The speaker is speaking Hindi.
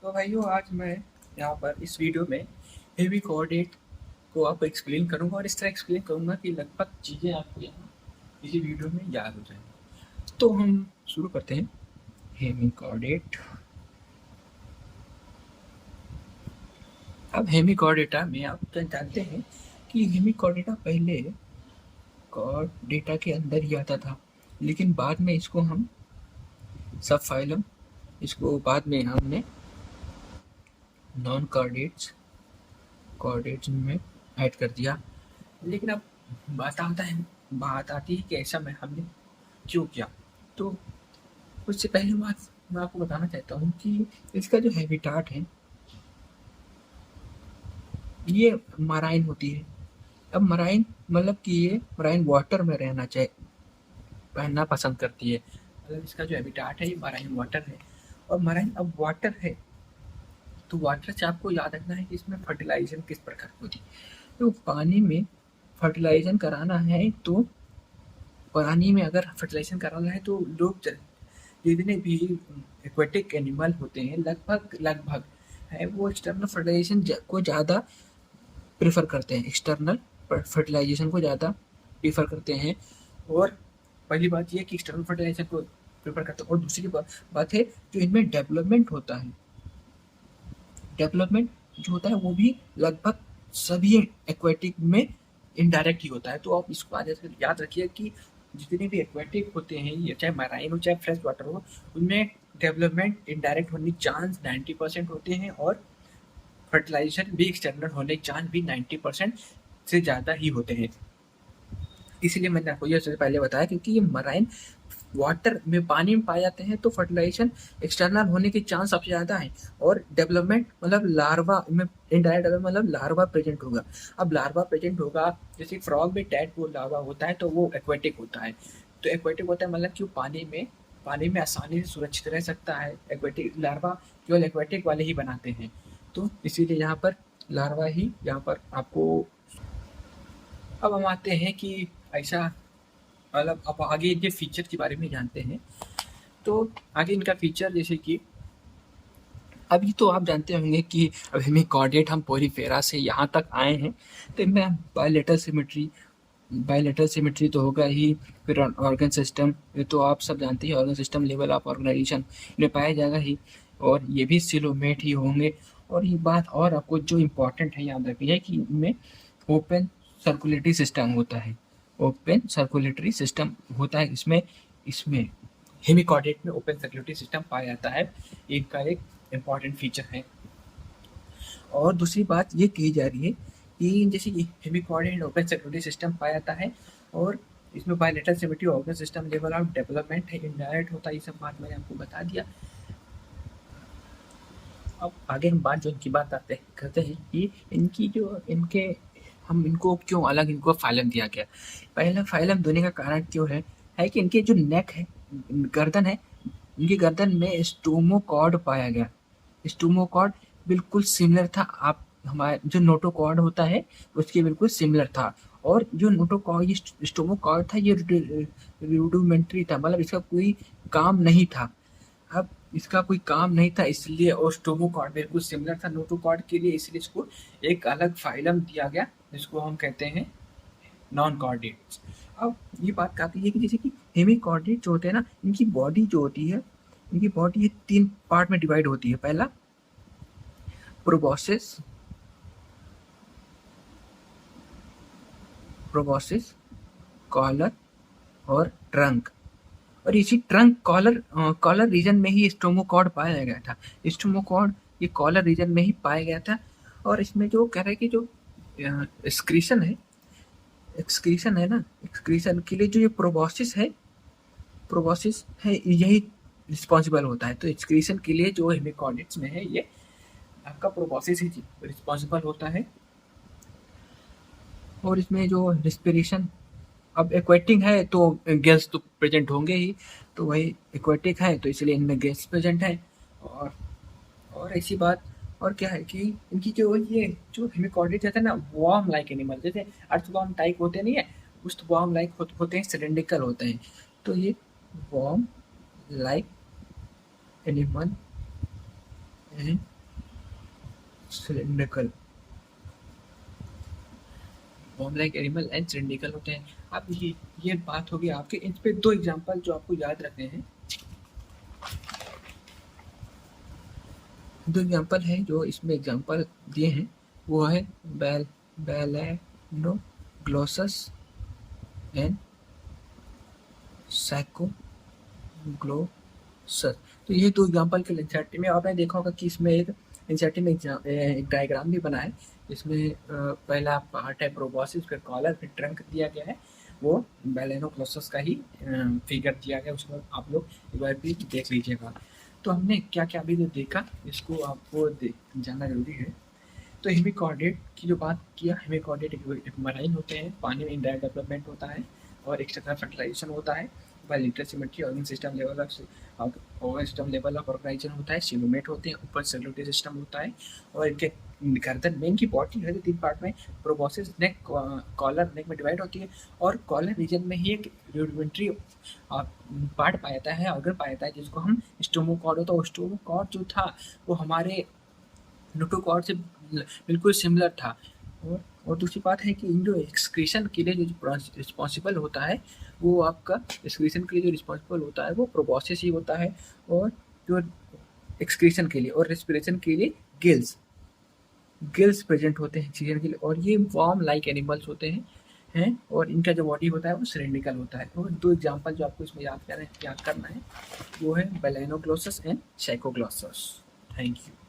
तो भाइयों आज मैं यहाँ पर इस वीडियो में हेवी कोऑर्डिनेट को आपको एक्सप्लेन करूँगा और इस तरह एक्सप्लेन करूँगा कि लगभग चीज़ें आपको यहाँ इसी वीडियो में याद हो जाएंगी। तो हम शुरू करते हैं। Hemichordate. अब हेमी कोऑर्डिनेटा में आप जानते हैं कि हेमी कोऑर्डिनेटा पहले कोऑर्डिनेटा के अंदर ही आता था, लेकिन बाद में इसको हम सब फाइलम इसको बाद में हमने नॉन कोऑर्डिनेट्स में ऐड कर दिया। लेकिन अब बात आती है कि ऐसा हमने क्यों किया। तो उससे पहले बात मैं आपको बताना चाहता हूँ कि इसका जो हैबिटाट है ये मराइन होती है। अब मराइन मतलब कि ये मराइन वाटर में रहना पसंद करती है। मतलब इसका जो हैबिटाट है ये मराइन वाटर है। और मराइन अब वाटर है तो वाटर से आपको याद रखना है कि इसमें फर्टिलाइजेशन किस प्रकार की होती है। तो पानी में फर्टिलाइजेशन कराना है तो पानी में अगर फर्टिलाइजेशन कराना है तो लोग जितने भी एक्वेटिक एनिमल होते हैं लगभग है वो एक्सटर्नल फर्टिलाइजेशन को ज़्यादा प्रेफर करते हैं। एक्सटर्नल फर्टिलाइजेशन को ज़्यादा प्रेफर करते हैं। और पहली बात ये कि एक्सटर्नल फर्टिलाइजेशन को प्रेफर करते हैं। और दूसरी बात है जो इनमें डेवलपमेंट होता है, डेवलपमेंट जो होता है वो भी लगभग सभी एक्वेटिक में इनडायरेक्ट ही होता है। तो आप इसको याद रखिए कि जितने भी एक्वेटिक होते हैं ये चाहे मराइन हो चाहे फ्रेश वाटर हो उनमें डेवलपमेंट इनडायरेक्ट होने के चांस 90% होते हैं और फर्टिलाइजेशन भी एक्सटर्नल होने के चांस भी 90% से ज़्यादा ही होते हैं। इसलिए मैंने आपको ये सबसे पहले बताया क्योंकि ये मराइन वाटर में पानी में पाए जाते हैं तो फर्टिलाइजेशन एक्सटर्नल होने के चांस सबसे ज़्यादा है। और डेवलपमेंट मतलब लार्वा में इनडायरेक्ट मतलब लार्वा प्रेजेंट होगा। अब लार्वा प्रेजेंट होगा जैसे फ्रॉग में टैडपोल लार्वा होता है तो वो एक्वेटिक होता है। तो एक्वेटिक होता है मतलब कि पानी में आसानी से सुरक्षित रह सकता है। एक्वेटिक लार्वा केवल एक्वेटिक वाले ही बनाते हैं। तो इसीलिए यहाँ पर लार्वा ही यहाँ पर आपको। अब हम आते हैं कि ऐसा मतलब अब आगे इनके फीचर के बारे में जानते हैं। तो आगे इनका फीचर जैसे कि अभी तो आप जानते होंगे कि अब हमें कोऑर्डिनेट हम पॉलीफेरा से यहाँ तक आए हैं तो इनमें बायलेटरल सिमेट्री तो होगा ही। फिर ऑर्गन सिस्टम ये तो आप सब जानते हैं, organ system level of organization इनमें पाया जाएगा ही और ये भी सिलोमेट ही होंगे। और ये बात और आपको जो इम्पोर्टेंट है याद रखिए कि इनमें ओपन सर्कुलेटरी सिस्टम होता है। ओपन सर्कुलेटरी सिस्टम होता है इसमें हेमी कोऑर्डिनेट में ओपन सर्कुलेटरी सिस्टम पाया जाता है। इनका एक इम्पॉर्टेंट फीचर है। और दूसरी बात ये कही जा रही है कि जैसे hemichordate open circulatory system पाया जाता है और इसमें bilateral symmetry organ system level of development है इनडायरेक्ट होता है। ये सब बात मैंने आपको बता दिया। अब आगे हम इनकी बात करते हैं कि हम इनको क्यों अलग इनको फाइलम दिया गया। पहला फाइलम देने का कारण क्यों है कि इनके जो नेक है गर्दन है इनकी गर्दन में स्टोमोकॉर्ड पाया गया। स्टोमोकॉर्ड बिल्कुल सिमिलर था आप हमारे जो नोटोकॉर्ड होता है उसके बिल्कुल सिमिलर था। और जो नोटोकॉर्ड स्टोमोकॉर्ड था ये रूडिमेंट्री था, मतलब इसका कोई काम नहीं था। अब इसका कोई काम नहीं था इसलिए और स्टोमोकॉर्ड बिल्कुल सिमिलर था नोटोकॉर्ड के लिए, इसलिए इसको एक अलग फाइलम दिया गया जिसको हम कहते हैं नॉन कोऑर्डिनेट्स। अब ये बात आती है कि जैसे कि हेमी कोऑर्डिनेट जो होते हैं ना इनकी बॉडी जो होती है इनकी बॉडी ये 3 पार्ट में डिवाइड होती है। पहला प्रोबॉसिस, कॉलर और ट्रंक। और इसी ट्रंक कॉलर रीजन में ही स्टोमोकॉर्ड पाया गया था। स्टोमोकॉर्ड ये कॉलर रीजन में ही पाया गया था। और इसमें जो कह रहे हैं कि जो एक्सक्रीशन है ना, एक्सक्रीशन के लिए जो ये प्रोबॉसिस है यही रिस्पॉन्सिबल होता है। तो एक्सक्रीशन के लिए जो हेमी कोऑर्डिनेट्स में है ये आपका प्रोबॉसिस ही रिस्पॉन्सिबल होता है। और इसमें जो रिस्पिरेशन अब एक्वेटिक है तो गैस तो प्रेजेंट होंगे ही, तो वही एक्वेटिक है तो इसलिए इनमें गैस प्रेजेंट है। और ऐसी बात और क्या है कि इनकी जो ये जो हेमी कोऑर्डिनेट रहता है ना वार्म लाइक एनिमल जैसे अर्थवॉर्म टाइप होते नहीं है, कुछ तो वार्म लाइक होते हैं, सिलेंड्रिकल होते हैं। तो ये worm like animal cylindrical, worm like animal and cylindrical होते हैं। अब ये बात होगी आपके, इन पे दो एग्जांपल जो आपको याद रखने हैं। दो एग्जांपल है जो इसमें एग्जांपल दिए हैं, वो है बेलेनोग्लोसस एंड साइकोग्लोसस। तो ये दो एग्जांपल के एनसीईआरटी में आपने देखा होगा कि इसमें एक एनसीईआरटी में एक डायग्राम भी बना है। इसमें पहला पार्ट है प्रोबॉसिस, फिर कॉलर, फिर ट्रंक दिया गया है। वो बेलेनोग्लोसस का ही फिगर दिया गया, उसमें आप लोग एक बार भी देख लीजिएगा। तो हमने क्या क्या अभी जो देखा, इसको आपको जानना जरूरी है। तो हेमिकॉर्डेट की जो बात किया, हेमिकॉर्डेट एक मराइन होते हैं, पानी में इनडायरेक्ट डेवलपमेंट होता है और एक्सटर्नल फर्टिलाइजेशन होता है। Bilateral symmetry organ system level of organization होता है। सिलोमेट होते हैं, ऊपर सेलुलरी सिस्टम होता है और इनके गर्दन में, इनकी बॉडी है 3 पार्ट में, प्रोबॉसिस, नेक, कॉलर नेक में डिवाइड होती है और कॉलर रीजन में ही एक रूडिमेंट्री पार्ट पाया जाता है, ऑर्गन पाया जाता है जिसको हम स्टोमोकॉर्ड होता है। स्टोमोकॉर्ड जो था वो हमारे नोटोकॉर्ड से बिल्कुल सिमिलर था। और दूसरी बात है कि इन जो एक्सक्रीशन के लिए जो रिस्पॉन्सिबल होता है, वो आपका एक्सक्रीशन के लिए जो रिस्पॉन्सिबल होता है वो प्रोबॉसिस ही होता है, और जो एक्सक्रीशन के लिए और रेस्पिरेशन के लिए गिल्स प्रेजेंट होते हैं ऑक्सीजन के लिए। और ये वॉर्म लाइक एनिमल्स होते हैं और इनका जो बॉडी होता है वो सिलिंड्रिकल होता है। और दो एग्जांपल जो आपको इसमें याद करना है वो है Balanoglossus and Saccoglossus. Thank you.